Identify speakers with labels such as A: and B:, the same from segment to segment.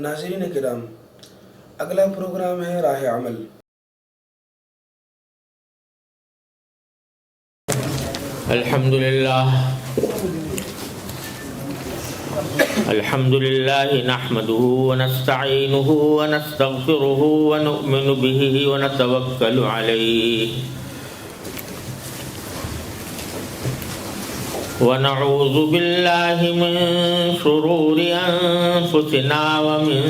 A: ناظرین کرام، اگلا پروگرام ہے راہ عمل۔
B: الحمد لله نحمده ونستعينه ونستغفره ونؤمن به ونتوكل عليه ونعوذ بالله من شرور أنفسنا ومن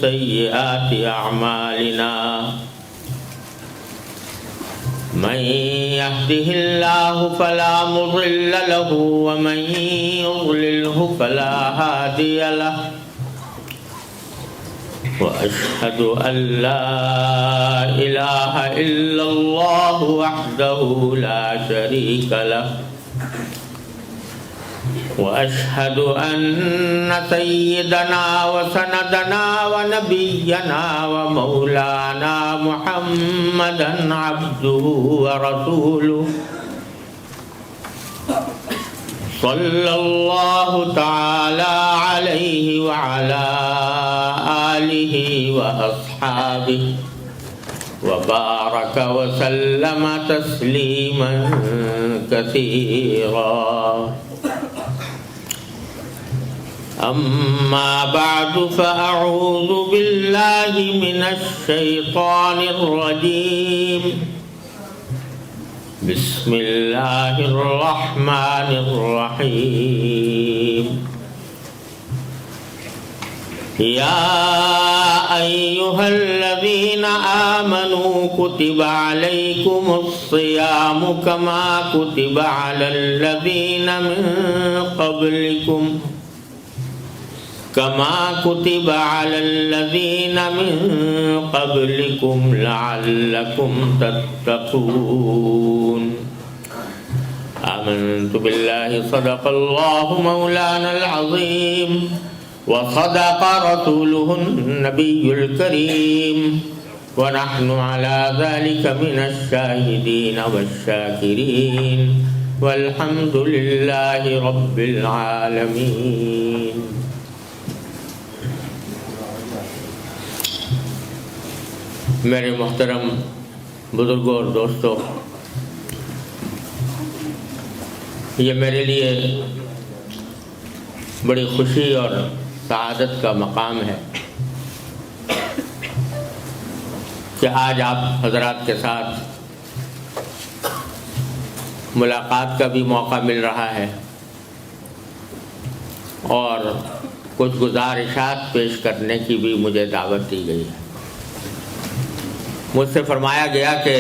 B: سيئات أعمالنا من يهده الله فلا مضل له ومن يضلله فلا هادي له وأشهد أن لا إله إلا الله وحده لا شريك له وأشهد أن سيدنا وسندنا ونبينا ومولانا محمدا عبده ورسوله صلى الله تعالى عليه وعلى آله وأصحابه وبارك وسلم تسليما كثيرا. أما بعد فأعوذ بالله من الشيطان الرجيم. بسم الله الرحمن الرحيم. يا أيها الذين آمنوا كتب عليكم الصيام كما كتب على الذين من قبلكم لعلكم تتقون. آمنت بالله صدق الله مولانا العظيم وصدق رسوله النبي الكريم ونحن على ذلك من الشاهدين والشاكرين والحمد لله رب العالمين. میرے محترم بزرگوں اور دوستوں، یہ میرے لیے بڑی خوشی اور سعادت کا مقام ہے کہ آج آپ حضرات کے ساتھ ملاقات کا بھی موقع مل رہا ہے اور کچھ گزارشات پیش کرنے کی بھی مجھے دعوت دی گئی ہے. مجھ سے فرمایا گیا کہ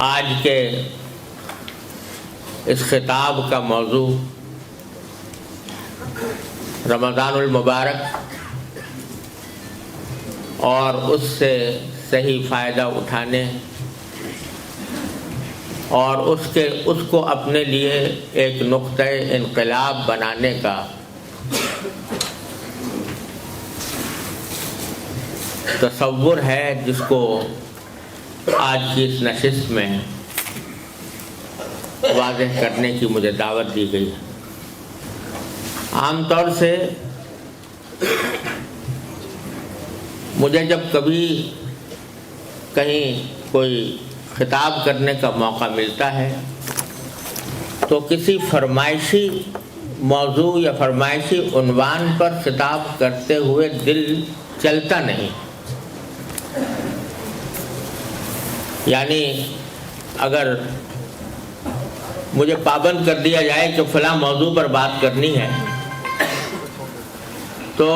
B: آج کے اس خطاب کا موضوع رمضان المبارک اور اس سے صحیح فائدہ اٹھانے اور اس کو اپنے لیے ایک نقطۂ انقلاب بنانے کا تصور ہے، جس کو آج کی اس نشست میں واضح کرنے کی مجھے دعوت دی گئی ہے. عام طور سے مجھے جب کبھی کہیں کوئی خطاب کرنے کا موقع ملتا ہے تو کسی فرمائشی موضوع یا فرمائشی عنوان پر خطاب کرتے ہوئے دل چلتا نہیں. یعنی اگر مجھے پابند کر دیا جائے کہ فلاں موضوع پر بات کرنی ہے تو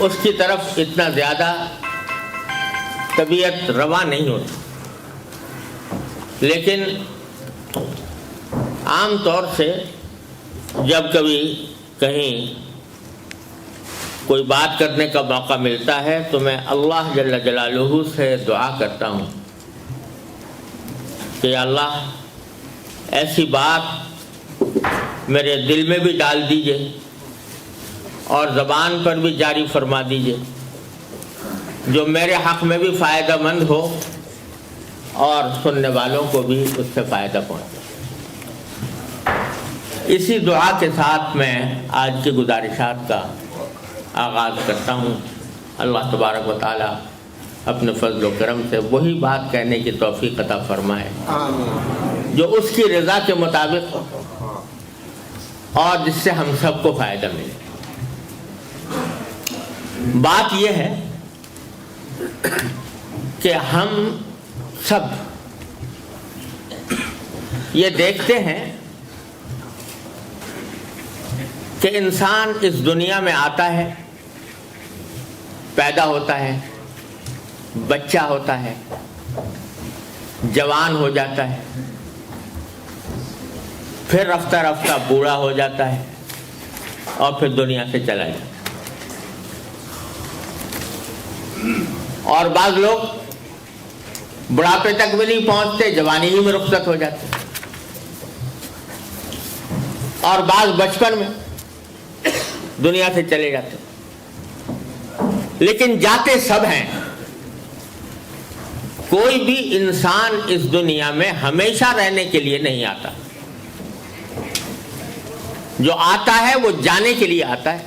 B: اس کی طرف اتنا زیادہ طبیعت رواں نہیں ہوتی. لیکن عام طور سے جب کبھی کہیں کوئی بات کرنے کا موقع ملتا ہے تو میں اللہ جل جلالہ سے دعا کرتا ہوں کہ اللہ ایسی بات میرے دل میں بھی ڈال دیجئے اور زبان پر بھی جاری فرما دیجئے جو میرے حق میں بھی فائدہ مند ہو اور سننے والوں کو بھی اس سے فائدہ پہنچے. اسی دعا کے ساتھ میں آج کی گزارشات کا آغاز کرتا ہوں۔ اللہ تبارک و تعالی اپنے فضل و کرم سے وہی بات کہنے کی توفیق عطا فرمائے جو اس کی رضا کے مطابق ہو اور جس سے ہم سب کو فائدہ ملے۔ بات یہ ہے کہ ہم سب یہ دیکھتے ہیں کہ انسان اس دنیا میں آتا ہے، پیدا ہوتا ہے، بچہ ہوتا ہے، جوان ہو جاتا ہے، پھر رفتہ رفتہ بوڑھا ہو جاتا ہے اور پھر دنیا سے چلا جاتا ہے۔ اور بعض لوگ بڑھاپے تک بھی نہیں پہنچتے، جوانی ہی میں رخصت ہو جاتے، اور بعض بچپن میں دنیا سے چلے جاتے، لیکن جاتے سب ہیں۔ کوئی بھی انسان اس دنیا میں ہمیشہ رہنے کے لیے نہیں آتا، جو آتا ہے وہ جانے کے لیے آتا ہے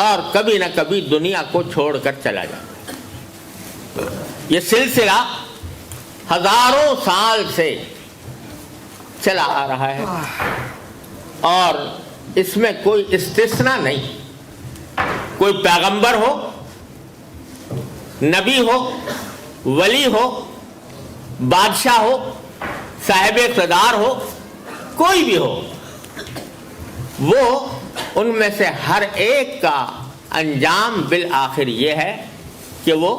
B: اور کبھی نہ کبھی دنیا کو چھوڑ کر چلا جاتا ہے۔ یہ سلسلہ ہزاروں سال سے چلا آ رہا ہے اور اس میں کوئی استثناء نہیں۔ کوئی پیغمبر ہو، نبی ہو، ولی ہو، بادشاہ ہو، صاحب اقتدار ہو، کوئی بھی ہو، وہ ان میں سے ہر ایک کا انجام بالآخر یہ ہے کہ وہ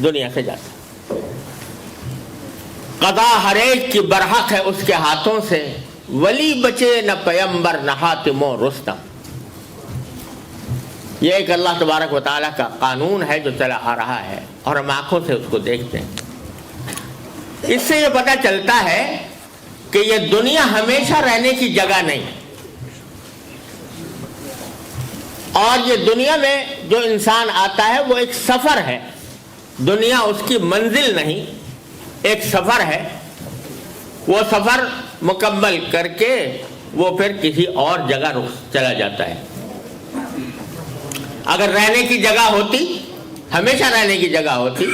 B: دنیا سے جاتا ہے۔ قضا ہر ایک کی برحق ہے اس کے ہاتھوں سے، ولی بچے نہ پیمبر نہ حاتم و رستم۔ یہ ایک اللہ تبارک و تعالیٰ کا قانون ہے جو چلا آ رہا ہے اور ہم آنکھوں سے اس کو دیکھتے ہیں۔ اس سے یہ پتہ چلتا ہے کہ یہ دنیا ہمیشہ رہنے کی جگہ نہیں، اور یہ دنیا میں جو انسان آتا ہے وہ ایک سفر ہے۔ دنیا اس کی منزل نہیں، ایک سفر ہے۔ وہ سفر مکمل کر کے وہ پھر کسی اور جگہ چلا جاتا ہے۔ اگر رہنے کی جگہ ہوتی، ہمیشہ رہنے کی جگہ ہوتی،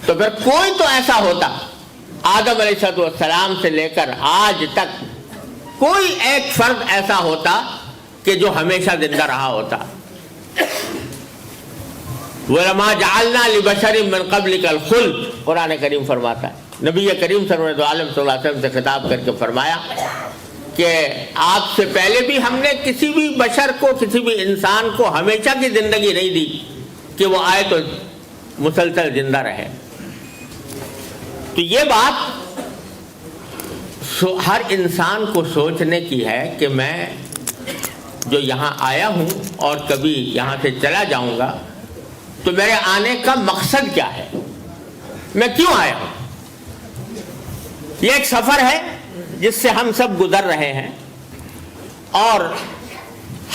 B: تو پھر کوئی تو ایسا ہوتا، آدم علیہ السلام سے لے کر آج تک کوئی ایک فرد ایسا ہوتا کہ جو ہمیشہ زندہ رہا ہوتا۔ وَلَمَا جَعَلْنَا لِبَشَرٍ مِّن قَبْلِكَ الْخُلْدَ، قرآن کریم فرماتا ہے۔ نبی کریم سرور عالم صلی اللہ علیہ وسلم سے خطاب کر کے فرمایا کہ آپ سے پہلے بھی ہم نے کسی بھی بشر کو، کسی بھی انسان کو ہمیشہ کی زندگی نہیں دی کہ وہ آئے تو مسلسل زندہ رہے۔ تو یہ بات ہر انسان کو سوچنے کی ہے کہ میں جو یہاں آیا ہوں اور کبھی یہاں سے چلا جاؤں گا، تو میرے آنے کا مقصد کیا ہے، میں کیوں آیا ہوں۔ یہ ایک سفر ہے جس سے ہم سب گزر رہے ہیں، اور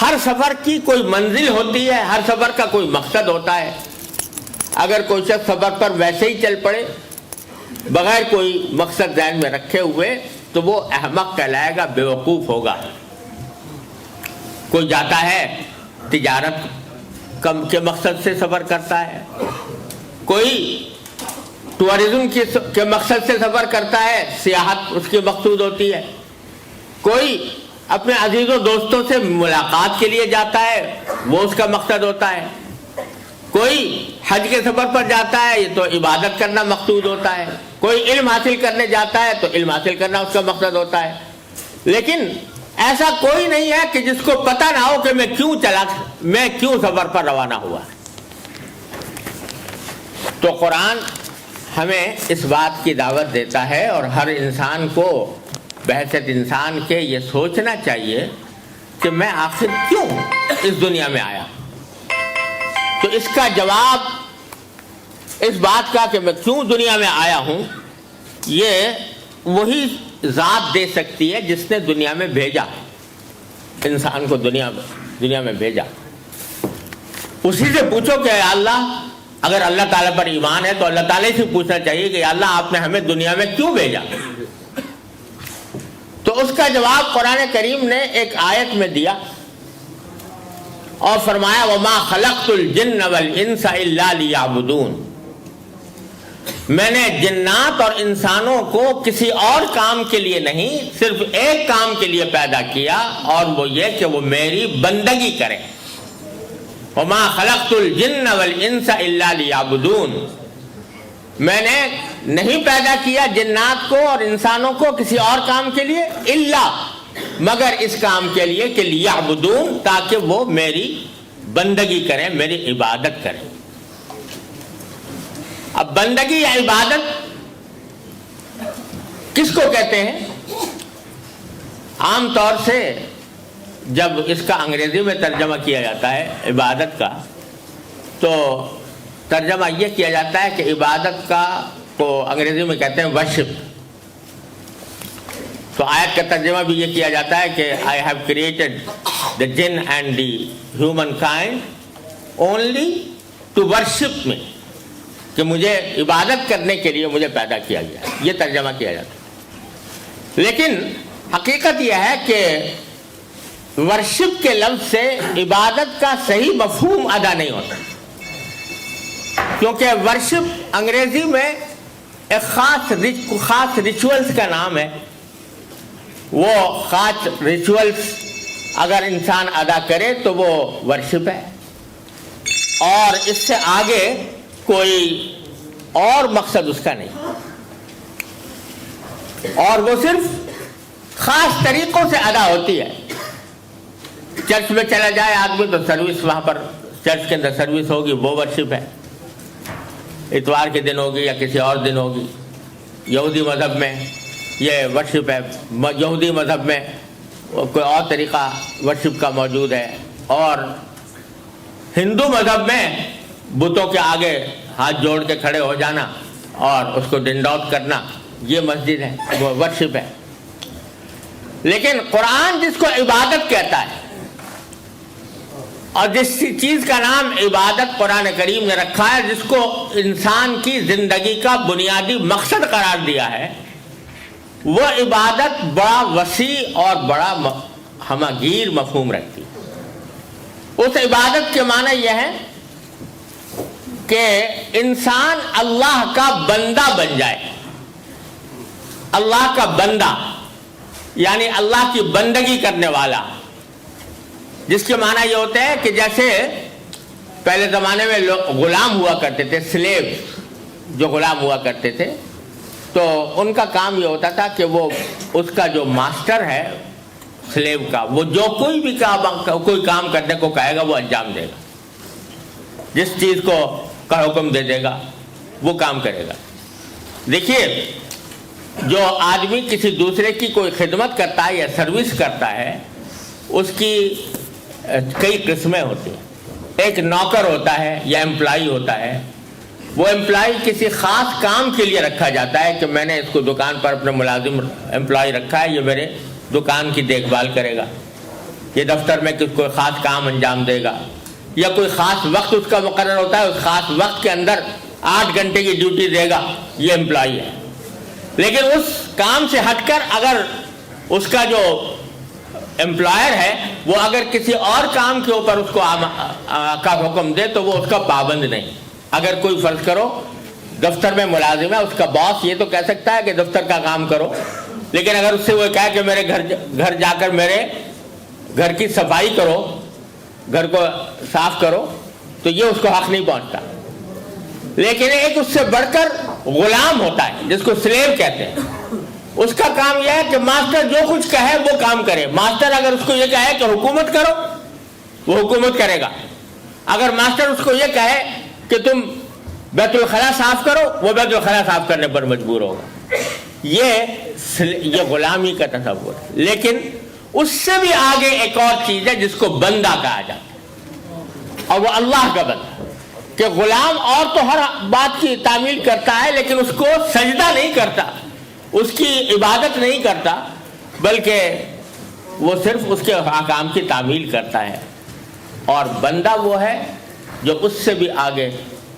B: ہر سفر کی کوئی منزل ہوتی ہے، ہر سفر کا کوئی مقصد ہوتا ہے۔ اگر کوئی شخص سفر پر ویسے ہی چل پڑے بغیر کوئی مقصد ذہن میں رکھے ہوئے تو وہ احمق کہلائے گا، بیوقوف ہوگا۔ کوئی جاتا ہے تجارت کے مقصد سے سفر کرتا ہے، کوئی ٹورزم کے مقصد سے سفر کرتا ہے، سیاحت اس کی مقصود ہوتی ہے، کوئی اپنے عزیز و دوستوں سے ملاقات کے لیے جاتا ہے، وہ اس کا مقصد ہوتا ہے، کوئی حج کے سفر پر جاتا ہے تو عبادت کرنا مقصود ہوتا ہے، کوئی علم حاصل کرنے جاتا ہے تو علم حاصل کرنا اس کا مقصد ہوتا ہے۔ لیکن ایسا کوئی نہیں ہے کہ جس کو پتہ نہ ہو کہ میں کیوں سفر پر روانہ ہوا۔ تو قرآن ہمیں اس بات کی دعوت دیتا ہے، اور ہر انسان کو بحیثیت انسان کے یہ سوچنا چاہیے کہ میں آخر کیوں اس دنیا میں آیا۔ تو اس کا جواب اس بات کا کہ میں کیوں دنیا میں آیا ہوں، یہ وہی ذات دے سکتی ہے جس نے دنیا میں بھیجا، انسان کو دنیا میں بھیجا۔ اسی سے پوچھو کہ اللہ، اگر اللہ تعالیٰ پر ایمان ہے تو اللہ تعالیٰ سے پوچھنا چاہیے کہ اللہ آپ نے ہمیں دنیا میں کیوں بھیجا۔ تو اس کا جواب قرآن کریم نے ایک آیت میں دیا اور فرمایا وَمَا خَلَقْتُ الْجِنَّ وَالْإِنسَ إِلَّا لِيَعْبُدُونَ، میں نے جنات اور انسانوں کو کسی اور کام کے لیے نہیں، صرف ایک کام کے لیے پیدا کیا، اور وہ یہ کہ وہ میری بندگی کریں۔ وَمَا خَلَقْتُ الْجِنَّ وَالْإِنسَ إِلَّا لِيَعْبُدُونَ، میں نے نہیں پیدا کیا جنات کو اور انسانوں کو کسی اور کام کے لیے، الا مگر اس کام کے لیے کہ لیعبدون، تاکہ وہ میری بندگی کریں، میری عبادت کریں۔ اب بندگی یا عبادت کس کو کہتے ہیں؟ عام طور سے جب اس کا انگریزی میں ترجمہ کیا جاتا ہے عبادت کا، تو ترجمہ یہ کیا جاتا ہے کہ عبادت کا کو انگریزی میں کہتے ہیں ورشپ۔ تو آیت کا ترجمہ بھی یہ کیا جاتا ہے کہ I have created the jinn and the humankind only to worship me، کہ مجھے عبادت کرنے کے لیے مجھے پیدا کیا گیا، یہ ترجمہ کیا جاتا ہے۔ لیکن حقیقت یہ ہے کہ ورشپ کے لفظ سے عبادت کا صحیح مفہوم ادا نہیں ہوتا، کیونکہ ورشپ انگریزی میں ایک خاص ریچولز کا نام ہے۔ وہ خاص ریچولز اگر انسان ادا کرے تو وہ ورشپ ہے، اور اس سے آگے کوئی اور مقصد اس کا نہیں، اور وہ صرف خاص طریقوں سے ادا ہوتی ہے۔ چرچ میں چلا جائے آدمی تو سروس، وہاں پر چرچ کے اندر سروس ہوگی، وہ ورشپ ہے، اتوار کے دن ہوگی یا کسی اور دن ہوگی۔ یہودی مذہب میں یہ ورشپ ہے، یہودی مذہب میں کوئی اور طریقہ ورشپ کا موجود ہے، اور ہندو مذہب میں بتوں کے آگے ہاتھ جوڑ کے کھڑے ہو جانا اور اس کو ڈنڈ آؤٹ کرنا، یہ مسجد ہے، وہ ورشپ ہے۔ لیکن قرآن جس کو عبادت کہتا ہے، اور جس چیز کا نام عبادت قرآن کریم نے رکھا ہے، جس کو انسان کی زندگی کا بنیادی مقصد قرار دیا ہے، وہ عبادت بڑا وسیع اور بڑا ہمگیر مفہوم رکھتی ہے۔ اس عبادت کے معنی یہ ہے کہ انسان اللہ کا بندہ بن جائے۔ اللہ کا بندہ یعنی اللہ کی بندگی کرنے والا، جس کے معنی یہ ہوتا ہے کہ جیسے پہلے زمانے میں غلام ہوا کرتے تھے، سلیو جو غلام ہوا کرتے تھے، تو ان کا کام یہ ہوتا تھا کہ وہ اس کا جو ماسٹر ہے سلیو کا، وہ جو کوئی کام کرنے کو کہے گا وہ انجام دے گا، جس چیز کو کا حکم دے دے گا وہ کام کرے گا۔ دیکھیے، جو آدمی کسی دوسرے کی کوئی خدمت کرتا ہے یا سروس کرتا ہے، اس کی کئی قسمیں ہوتی ہیں۔ ایک نوکر ہوتا ہے یا امپلائی ہوتا ہے، وہ امپلائی کسی خاص کام کے لیے رکھا جاتا ہے کہ میں نے اس کو دکان پر اپنے ملازم امپلائی رکھا ہے، یہ میرے دکان کی دیکھ بھال کرے گا، یہ دفتر میں کوئی خاص کام انجام دے گا، یا کوئی خاص وقت اس کا مقرر ہوتا ہے، اس خاص وقت کے اندر 8 گھنٹے کی ڈیوٹی دے گا، یہ امپلائی ہے۔ لیکن اس کام سے ہٹ کر اگر اس کا جو امپلائر ہے وہ اگر کسی اور کام کے اوپر اس کو کا حکم دے تو وہ اس کا پابند نہیں۔ اگر کوئی فرض کرو دفتر میں ملازم ہے، اس کا باس یہ تو کہہ سکتا ہے کہ دفتر کا کام کرو، لیکن اگر اس سے وہ کہے کہ میرے گھر جا کر میرے گھر کی صفائی کرو، گھر کو صاف کرو، تو یہ اس کو حق نہیں پہنچتا۔ لیکن ایک اس سے بڑھ کر غلام ہوتا ہے جس کو سلیو کہتے ہیں، اس کا کام یہ ہے کہ ماسٹر جو کچھ کہے وہ کام کرے۔ ماسٹر اگر اس کو یہ کہے کہ حکومت کرو، وہ حکومت کرے گا۔ اگر ماسٹر اس کو یہ کہے کہ تم بیت الخلا صاف کرو، وہ بیت الخلا صاف کرنے پر مجبور ہوگا۔ یہ غلامی کا تصور ہے۔ لیکن اس سے بھی آگے ایک اور چیز ہے جس کو بندہ کہا جاتا ہے، اور وہ اللہ کا بندہ، کہ غلام اور تو ہر بات کی تعمیل کرتا ہے لیکن اس کو سجدہ نہیں کرتا، اس کی عبادت نہیں کرتا، بلکہ وہ صرف اس کے احکام کی تعمیل کرتا ہے۔ اور بندہ وہ ہے جو اس سے بھی آگے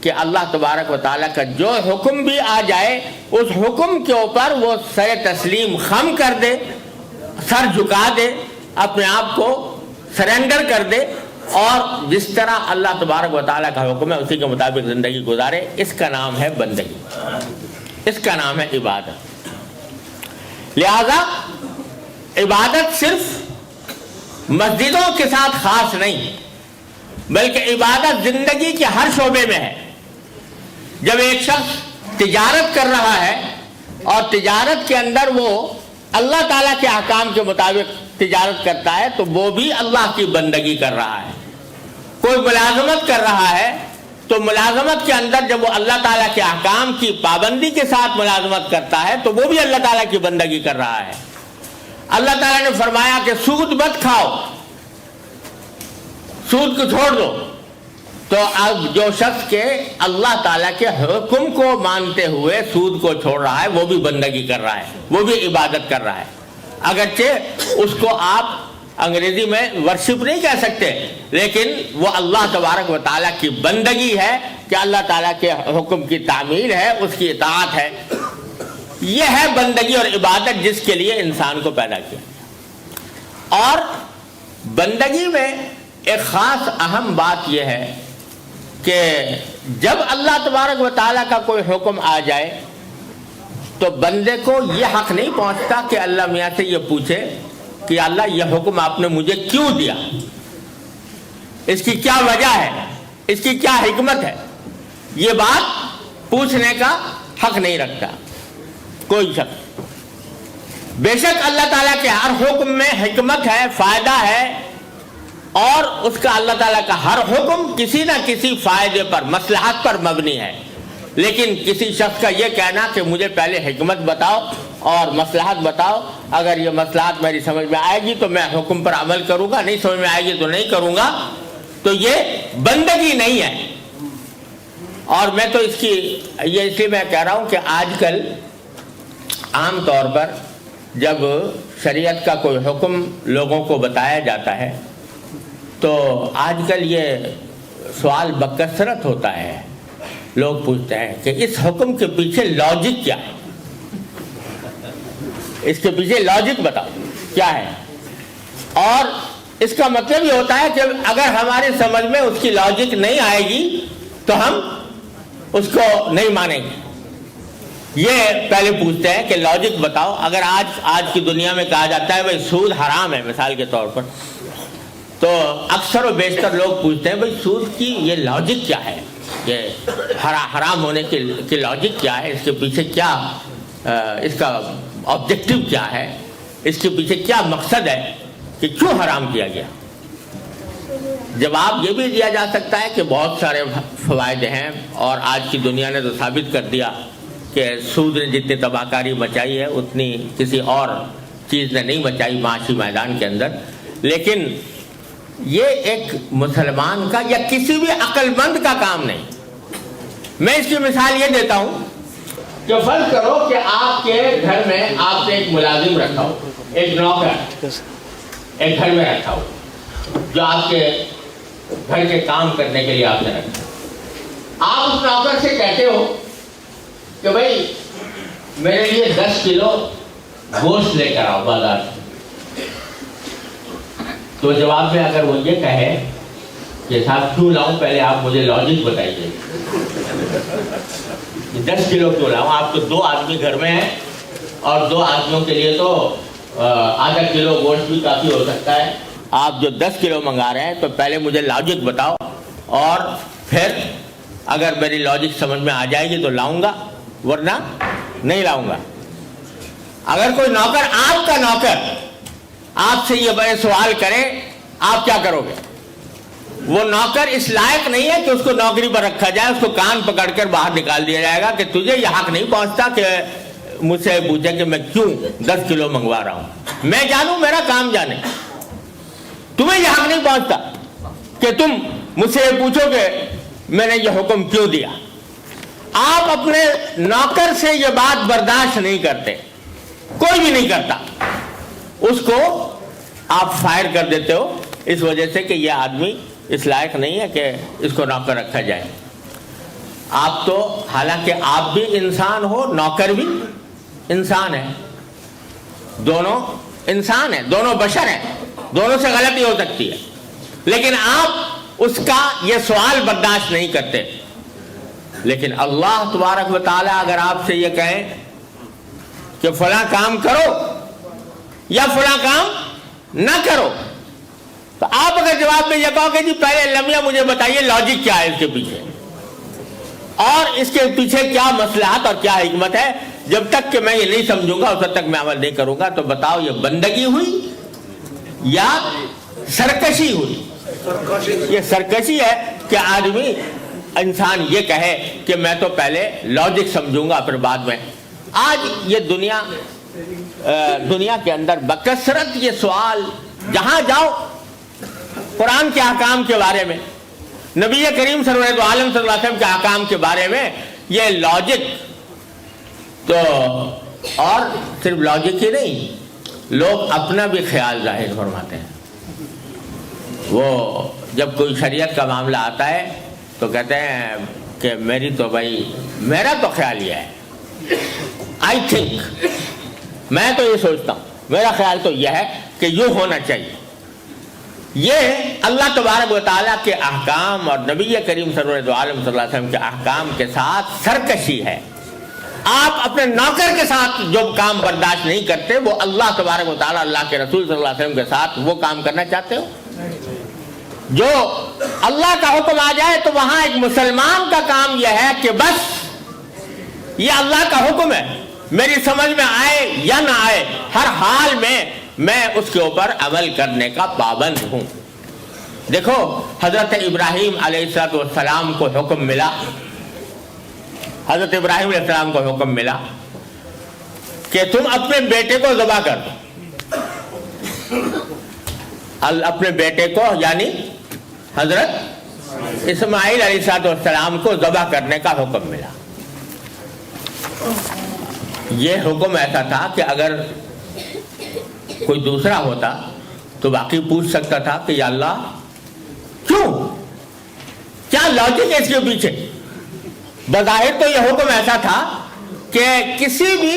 B: کہ اللہ تبارک و تعالیٰ کا جو حکم بھی آ جائے، اس حکم کے اوپر وہ سر تسلیم خم کر دے، سر جھکا دے, اپنے آپ کو سرنڈر کر دے اور جس طرح اللہ تبارک و تعالیٰ کا حکم ہے اسی کے مطابق زندگی گزارے. اس کا نام ہے بندگی, اس کا نام ہے عبادت. لہذا عبادت صرف مسجدوں کے ساتھ خاص نہیں, بلکہ عبادت زندگی کے ہر شعبے میں ہے. جب ایک شخص تجارت کر رہا ہے اور تجارت کے اندر وہ اللہ تعالیٰ کے احکام کے مطابق تجارت کرتا ہے تو وہ بھی اللہ کی بندگی کر رہا ہے. کوئی ملازمت کر رہا ہے تو ملازمت کے اندر جب وہ اللہ تعالیٰ کے احکام کی پابندی کے ساتھ ملازمت کرتا ہے تو وہ بھی اللہ تعالیٰ کی بندگی کر رہا ہے. اللہ تعالیٰ نے فرمایا کہ سود مت کھاؤ, سود کو چھوڑ دو. تو اب جو شخص کے اللہ تعالیٰ کے حکم کو مانتے ہوئے سود کو چھوڑ رہا ہے وہ بھی بندگی کر رہا ہے, وہ بھی عبادت کر رہا ہے. اگرچہ اس کو آپ انگریزی میں ورشپ نہیں کہہ سکتے, لیکن وہ اللہ تبارک و تعالیٰ کی بندگی ہے کہ اللہ تعالیٰ کے حکم کی تعمیل ہے, اس کی اطاعت ہے. یہ ہے بندگی اور عبادت جس کے لیے انسان کو پیدا کیا. اور بندگی میں ایک خاص اہم بات یہ ہے کہ جب اللہ تبارک و تعالیٰ کا کوئی حکم آ جائے تو بندے کو یہ حق نہیں پہنچتا کہ اللہ میاں سے یہ پوچھے کہ اللہ یہ حکم آپ نے مجھے کیوں دیا, اس کی کیا وجہ ہے, اس کی کیا حکمت ہے. یہ بات پوچھنے کا حق نہیں رکھتا کوئی شخص. بے شک اللہ تعالیٰ کے ہر حکم میں حکمت ہے, فائدہ ہے, اور اس کا اللہ تعالیٰ کا ہر حکم کسی نہ کسی فائدے پر, مصلحت پر مبنی ہے. لیکن کسی شخص کا یہ کہنا کہ مجھے پہلے حکمت بتاؤ اور مصلحت بتاؤ, اگر یہ مصلحت میری سمجھ میں آئے گی تو میں حکم پر عمل کروں گا, نہیں سمجھ میں آئے گی تو نہیں کروں گا, تو یہ بندگی نہیں ہے. اور میں تو اس لیے میں کہہ رہا ہوں کہ آج کل عام طور پر جب شریعت کا کوئی حکم لوگوں کو بتایا جاتا ہے تو آج کل یہ سوال بکثرت ہوتا ہے. لوگ پوچھتے ہیں کہ اس حکم کے پیچھے لاجک کیا ہے, اس کے پیچھے لاجک بتاؤ کیا ہے. اور اس کا مطلب یہ ہوتا ہے کہ اگر ہماری سمجھ میں اس کی لاجک نہیں آئے گی تو ہم اس کو نہیں مانیں گے. یہ پہلے پوچھتے ہیں کہ لاجک بتاؤ. اگر آج کی دنیا میں کہا جاتا ہے بھائی سود حرام ہے مثال کے طور پر, تو اکثر و بیشتر لوگ پوچھتے ہیں بھائی سود کی یہ لاجک کیا ہے, یہ حرام ہونے کی لاجک کیا ہے, اس کے پیچھے کیا, اس کا آبجیکٹو کیا ہے, اس کے پیچھے کیا مقصد ہے کہ کیوں حرام کیا گیا. جواب یہ بھی دیا جا سکتا ہے کہ بہت سارے فوائد ہیں, اور آج کی دنیا نے تو ثابت کر دیا کہ سود نے جتنی تباہ کاری مچائی ہے اتنی کسی اور چیز نے نہیں مچائی معاشی میدان کے اندر. لیکن یہ ایک مسلمان کا یا کسی بھی عقل مند کا کام نہیں. میں اس کی مثال یہ دیتا ہوں کہ فرض کرو کہ آپ کے گھر میں آپ نے ایک ملازم رکھا ہو, ایک نوکر ایک گھر میں رکھا ہو جو آپ کے گھر کے کام کرنے کے لیے آپ نے رکھا. آپ اس نوکر سے کہتے ہو کہ بھائی میرے لیے 10 کلو گوشت لے کر آؤ بازار سے. تو جواب میں اگر وہ یہ کہے کہ صاحب کیوں لاؤں, پہلے آپ مجھے لاجک بتائیے, 10 کلو کیوں لاؤں, آپ تو 2 آدمی گھر میں ہیں اور 2 آدمیوں کے لیے تو آدھا کلو گوشت بھی کافی ہو سکتا ہے. آپ جو 10 کلو منگا رہے ہیں تو پہلے مجھے لاجک بتاؤ, اور پھر اگر میری لاجک سمجھ میں آ جائے گی تو لاؤں گا, ورنہ نہیں لاؤں گا. اگر کوئی نوکر, آپ کا نوکر آپ سے یہ بڑے سوال کرے, آپ کیا کرو گے؟ وہ نوکر اس لائق نہیں ہے کہ اس کو نوکری پر رکھا جائے, اس کو کان پکڑ کر باہر نکال دیا جائے گا کہ تجھے یہ حق نہیں پہنچتا کہ مجھ سے پوچھے کہ میں کیوں 10 کلو منگوا رہا ہوں. میں جانوں, میرا کام جانے. تمہیں یہ حق نہیں پہنچتا کہ تم مجھ سے یہ پوچھو کہ میں نے یہ حکم کیوں دیا. آپ اپنے نوکر سے یہ بات برداشت نہیں کرتے, کوئی بھی نہیں کرتا. اس کو آپ فائر کر دیتے ہو اس وجہ سے کہ یہ آدمی اس لائق نہیں ہے کہ اس کو نوکر رکھا جائے. آپ تو حالانکہ آپ بھی انسان ہو, نوکر بھی انسان ہے, دونوں انسان ہے, دونوں بشر ہیں, دونوں سے غلطی ہو سکتی ہے, لیکن آپ اس کا یہ سوال برداشت نہیں کرتے. لیکن اللہ تبارک و تعالیٰ اگر آپ سے یہ کہیں کہ فلاں کام کرو یا فلاں کام نہ کرو, تو آپ اگر جواب میں یہ کہو کہ جی پہلے لمحہ مجھے بتائیے لاجک کیا ہے اس کے پیچھے, اور اس کے پیچھے کیا مصلحت اور کیا حکمت ہے, جب تک کہ میں یہ نہیں سمجھوں گا اس وقت تک میں عمل نہیں کروں گا, تو بتاؤ یہ بندگی ہوئی یا سرکشی ہوئی؟ یہ سرکشی ہے کہ آدمی انسان یہ کہے کہ میں تو پہلے لاجک سمجھوں گا پھر بعد میں. آج یہ دنیا کے اندر بکثرت یہ سوال, جہاں جاؤ قرآن کے احکام کے بارے میں, نبی کریم صلی اللہ علیہ وسلم کے احکام کے بارے میں یہ لاجک, تو اور صرف لاجک ہی نہیں, لوگ اپنا بھی خیال ظاہر فرماتے ہیں. وہ جب کوئی شریعت کا معاملہ آتا ہے تو کہتے ہیں کہ میری تو بھائی میرا تو خیال یہ ہے, آئی تھنک, میں تو یہ سوچتا ہوں, میرا خیال تو یہ ہے کہ یوں ہونا چاہیے. یہ اللہ تبارک و تعالیٰ کے احکام اور نبی کریم صلی اللہ علیہ وسلم کے احکام کے ساتھ سرکشی ہے. آپ اپنے نوکر کے ساتھ جو کام برداشت نہیں کرتے, وہ اللہ تبارک و تعالیٰ, اللہ کے رسول صلی اللہ علیہ وسلم کے ساتھ وہ کام کرنا چاہتے ہو. جو اللہ کا حکم آ جائے تو وہاں ایک مسلمان کا کام یہ ہے کہ بس یہ اللہ کا حکم ہے, میری سمجھ میں آئے یا نہ آئے, ہر حال میں اس کے اوپر عمل کرنے کا پابند ہوں. دیکھو حضرت ابراہیم علیہ السلام کو حکم ملا, حضرت ابراہیم علیہ السلام کو حکم ملا کہ تم اپنے بیٹے کو ذبح کر دو. اپنے بیٹے کو یعنی حضرت اسماعیل علیہ السلام کو ذبح کرنے کا حکم ملا. یہ حکم ایسا تھا کہ اگر کوئی دوسرا ہوتا تو باقی پوچھ سکتا تھا کہ یا اللہ کیوں, کیا لاجک ہے اس کے پیچھے. بظاہر تو یہ حکم ایسا تھا کہ کسی بھی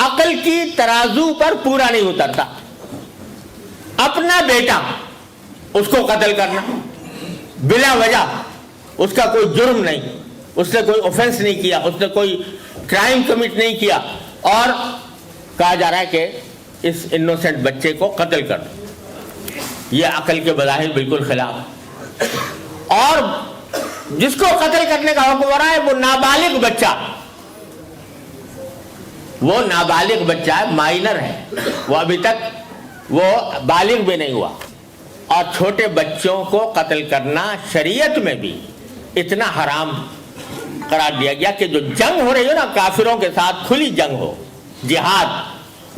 B: عقل کی ترازو پر پورا نہیں اترتا. اپنا بیٹا اس کو قتل کرنا بلا وجہ, اس کا کوئی جرم نہیں, اس نے کوئی اوفنس نہیں کیا, اس نے کوئی کرائم کمٹ نہیں کیا, اور کہا جا رہا ہے کہ اس انوسنٹ بچے کو قتل کر دو. یہ عقل کے بظاہر بالکل خلاف. اور جس کو قتل کرنے کا حکم ہو رہا ہے وہ نابالغ بچہ, وہ نابالغ بچہ ہے, مائنر ہے, وہ ابھی تک وہ بالغ بھی نہیں ہوا. اور چھوٹے بچوں کو قتل کرنا شریعت میں بھی اتنا حرام قرار دیا گیا کہ جو جنگ ہو رہی ہو نا کافروں کے ساتھ, کھلی جنگ ہو, جہاد,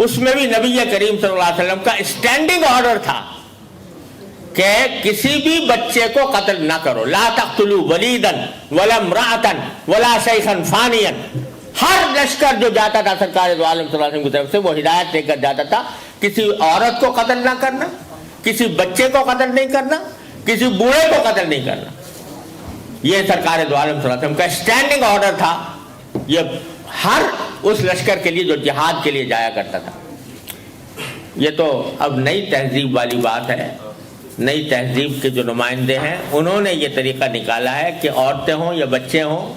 B: اس میں بھی نبی کریم صلی اللہ علیہ وسلم کا اسٹینڈنگ آرڈر تھا کہ کسی بھی بچے کو قتل نہ کرو. لا تقتلوا ولیدا ولا امرأة ولا شیخا فانیا. ہر لشکر جو جاتا تھا سرکار دو عالم صلی اللہ علیہ وسلم کی طرف سے وہ ہدایت لے کر جاتا تھا, کسی عورت کو قتل نہ کرنا, کسی بچے کو قتل نہیں کرنا, کسی بوڑھے کو قتل نہیں کرنا. یہ سرکار دو عالم صلی اللہ علیہ وسلم کا اسٹینڈنگ آرڈر تھا. یہ ہر اس لشکر کے لیے جو جہاد کے لیے جایا کرتا تھا. یہ تو اب نئی تہذیب والی بات ہے, نئی تہذیب کے جو نمائندے ہیں انہوں نے یہ طریقہ نکالا ہے کہ عورتیں ہوں یا بچے ہوں,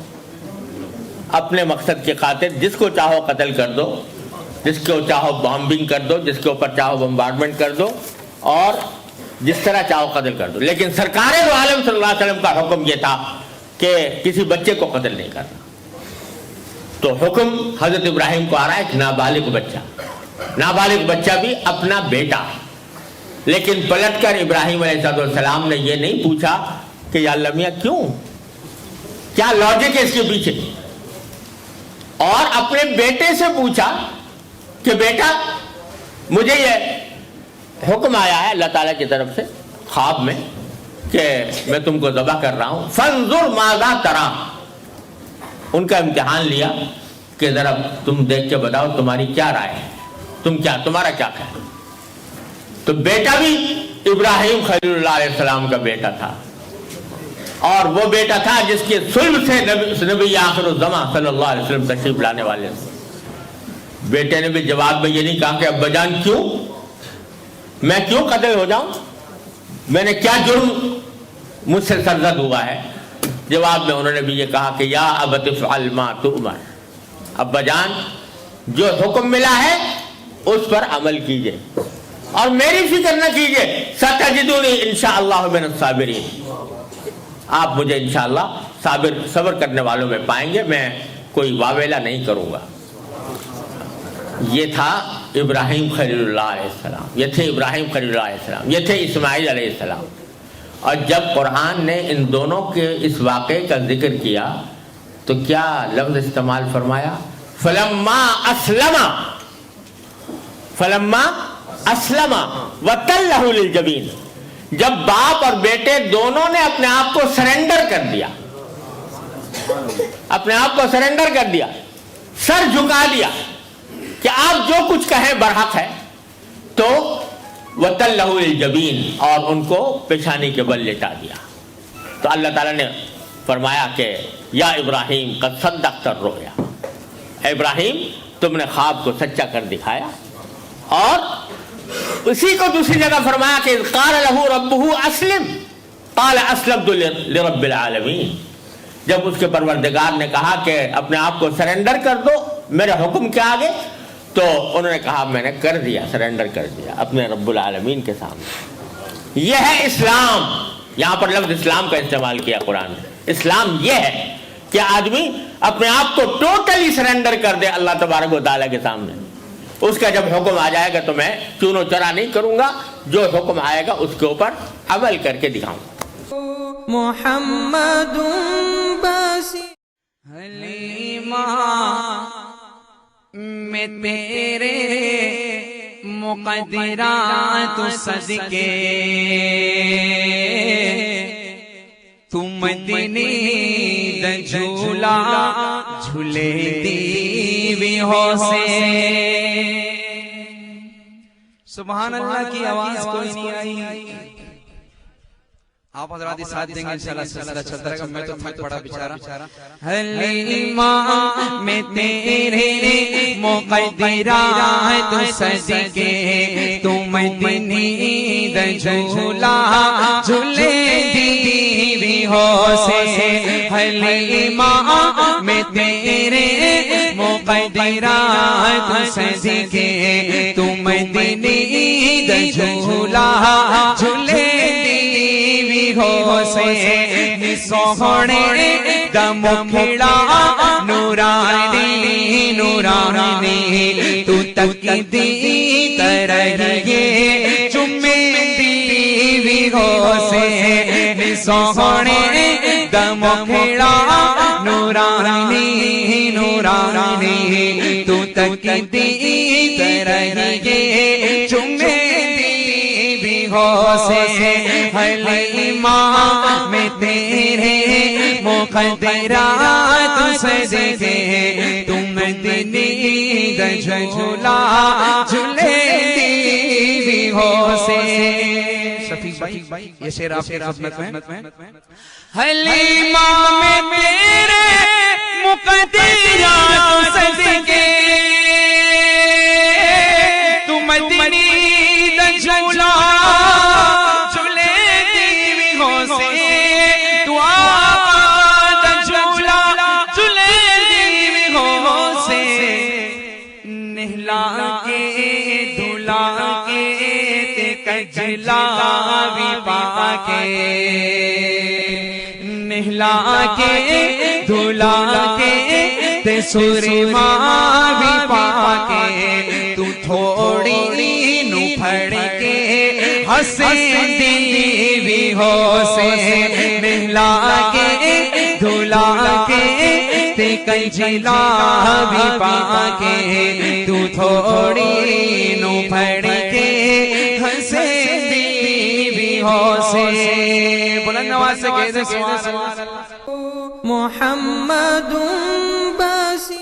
B: اپنے مقصد کی خاطر جس کو چاہو قتل کر دو, جس کو چاہو بامبنگ کر دو, جس کے اوپر چاہو بمبارڈمنٹ کر دو, اور جس طرح چاہو قتل کر دو. لیکن سرکار دو عالم صلی اللہ علیہ وسلم کا حکم یہ تھا کہ کسی بچے کو قتل نہیں کرنا. تو حکم حضرت ابراہیم کو آ رہا ہے کہ نابالغ بچہ, نابالغ بچہ بھی اپنا بیٹا. لیکن پلٹ کر ابراہیم علیہ السلام نے یہ نہیں پوچھا کہ یا اللہ میاں کیوں, کیا لاجک ہے اس کے پیچھے, اور اپنے بیٹے سے پوچھا کہ بیٹا مجھے یہ حکم آیا ہے اللہ تعالیٰ کی طرف سے خواب میں کہ میں تم کو ذبح کر رہا ہوں, فانظر ماذا ترى. ان کا امتحان لیا کہ ذرا تم دیکھ کے بتاؤ تمہاری کیا رائے ہے, تمہارا کیا خیال. تو بیٹا بھی ابراہیم خلیل اللہ علیہ السلام کا بیٹا تھا, اور وہ بیٹا تھا جس کے صلب سے نبی آخر الزمان صلی اللہ علیہ وسلم تشریف لانے والے. بیٹے نے بھی جواب میں یہ نہیں کہا کہ ابا جان کیوں, میں کیوں قتل ہو جاؤں؟ میں نے کیا جرم مجھ سے سرزد ہوا ہے؟ جواب میں انہوں نے بھی یہ کہا کہ یا ابت افعل ما تؤمر، ابا جان جو حکم ملا ہے اس پر عمل کیجئے اور میری فکر نہ کیجئے، ستجدونی انشاءاللہ من الصابرین، آپ مجھے انشاءاللہ صبر کرنے والوں میں پائیں گے، میں کوئی واویلا نہیں کروں گا۔ یہ تھا ابراہیم خلیل اللہ علیہ السلام، یہ تھے ابراہیم خلیل اللہ علیہ السلام، یہ تھے اسماعیل علیہ السلام۔ اور جب قرآن نے ان دونوں کے اس واقعے کا ذکر کیا تو کیا لفظ استعمال فرمایا؟ فلما اسلم وتلہ للجبین، جب باپ اور بیٹے دونوں نے اپنے آپ کو سرنڈر کر دیا، اپنے آپ کو سرنڈر کر دیا، سر جھکا دیا کہ آپ جو کچھ کہیں برحق ہے، تو وَتَلَّهُ لِلْجَبِينِ، اور ان کو پیشانی کے بل لٹا دیا۔ تو اللہ تعالیٰ نے فرمایا کہ یا ابراہیم قد صدقت الرؤیا، اے ابراہیم تم نے خواب کو سچا کر دکھایا۔ اور اسی کو دوسری جگہ فرمایا کہ قال له ربه اسلم قال اسلمت لرب العالمین، جب اس کے پروردگار نے کہا کہ اپنے آپ کو سرنڈر کر دو میرے حکم کے آگے، تو انہوں نے کہا میں نے کر دیا، سرنڈر کر دیا اپنے رب العالمین کے سامنے۔ یہ ہے اسلام، یہاں پر لفظ اسلام کا استعمال کیا قرآن نے۔ اسلام یہ ہے کہ آدمی اپنے آپ کو ٹوٹلی سرنڈر کر دے اللہ تبارک و تعالیٰ کے سامنے۔ اس کا جب حکم آ جائے گا تو میں چون و چرا نہیں کروں گا، جو حکم آئے گا اس کے اوپر عمل کر کے دکھاؤں گا۔
C: محمد باسی حلیمہ میں تیرے مقدرات صدقے، تم دنی دجولا جھولے دیوی ہو سے۔ سبحان اللہ کی آواز کوئی نہیں آئی، آپ حضرات ساتھ دیں گے انشاءاللہ، سلسلہ چلتا رہے گا، میں تو تھک پڑا بیچارہ۔ حلیمہ میں تیرے مقدرات صدقے، تم دنی دجولا جھولے دیوی ہو سے۔ حلیمہ میں تیرے مقدرات صدقے، تم دنی دجولا جھولے ہو سے۔ سوہنے دم کھڑا نورانی نورانی، تو تک دی ترہیے چمے دیوی ہو سے۔ سوہنے دم کھڑا نورانی نورانی، تو تک دی ترہیے چمے دیوی ہو سے۔ حلیمہ میں تیرے مقدرات صدقے، تم دنی دجولا جھولے دیوی ہو سے۔ شفیق بھائی یہ شعر آپ کی خدمت میں۔ حلیمہ میں تیرے مقدرات صدقے، تم دنی دجولا کجلاوی پاکے، نہلا کے دھلا کے تے سرما بھی پاکے، تو تھوڑی نو پھڑ کے حسین دیوی ہو سے۔ نہلا کے دھلا کے تے کجلا بھی پاکے، تو تھوڑی نو پھڑ کے حسین دیوی ہو سے۔ بلند آواز سے کہہ دے سبحان اللہ۔ محمد باسی